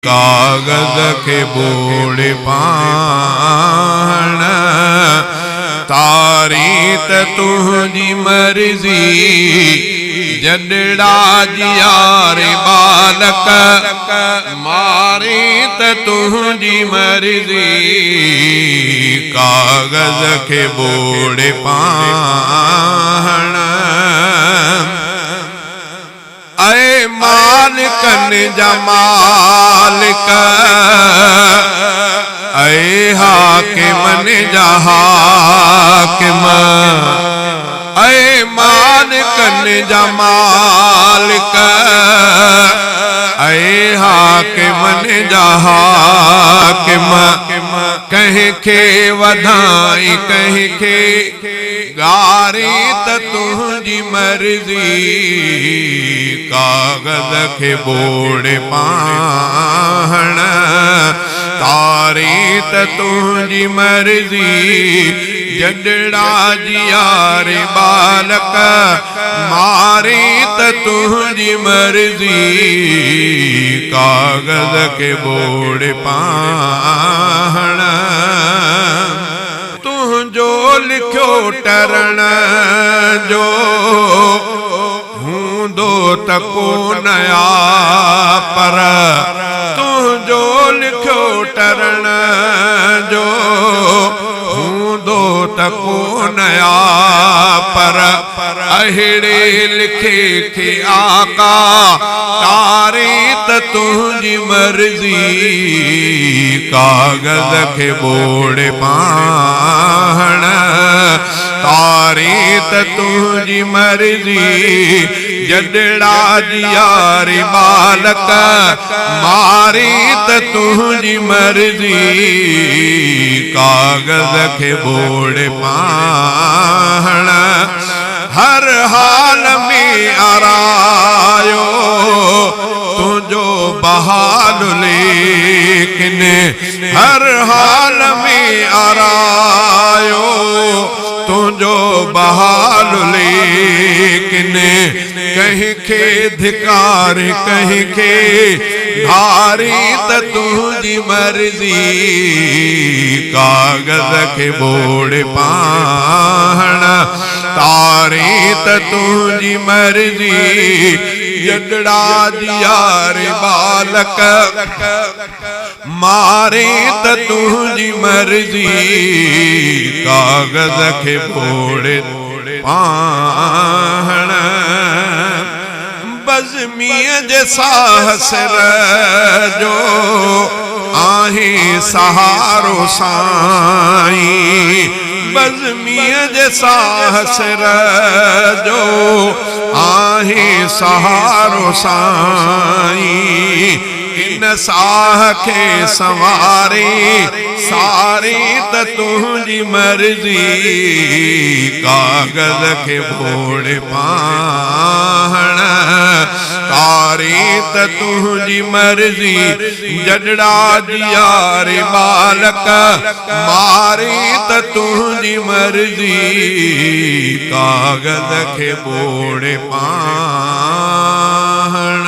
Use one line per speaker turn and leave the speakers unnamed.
कागज के बोड़ पाण तारी त तुझी मर्जी जडड़ा जियारे बालक मारी त तुझी मर्जी कागज के बोड़ पाण ऐ मालिकन जा मालिक ऐ हाकिमन जा हाकिम ऐ मालिकन जा मालिक ऐ हाकिमन जा हाकिम कहीं के वधाई कहीं के गारी त तुझी मर्जी कागज के बोड़ पाण तारी त तुझी मर्जी जडड़ा जियारे बालक मारी त तुझी मर्जी कागज के बोड़ पाण तू जो लिखो टरण जो हूँ दो तको नया पर तू जो लिखो टरण जो हूँ दो तको नया पर अहिड़े लिखे थे आका तारी त तुझी मर्जी कागज के बोड़ पाण तारी त तुझी मर्जी जडड़ा जियारे बालक मारी त तुझी मर्जी कागज के बोड़ पाण हर हाल में आरायो तुझो बहाल लेकिन हर हाल में आरायो तुझो बहाल लेकिन कहीं के धिकार कहीं के धारी त तुझी मर्जी कागज के बोड़ पाण तारी त तुझी मर्जी जडड़ा जियारे बालक मारे त तुझी मर्जी कागज के बोड़ पाण बज़मीअ जे साहसर जो आहे सहारो साईं बज़मीअ जे साहसर जो आहे सहारो साईं इन साह के संवारे सारी त तुझी मर्जी कागज के बोड़ पाण तारी त तुझी मर्जी जडड़ा जियारे बालक मारी त तुझी मर्जी कागज के बोड़ पाण।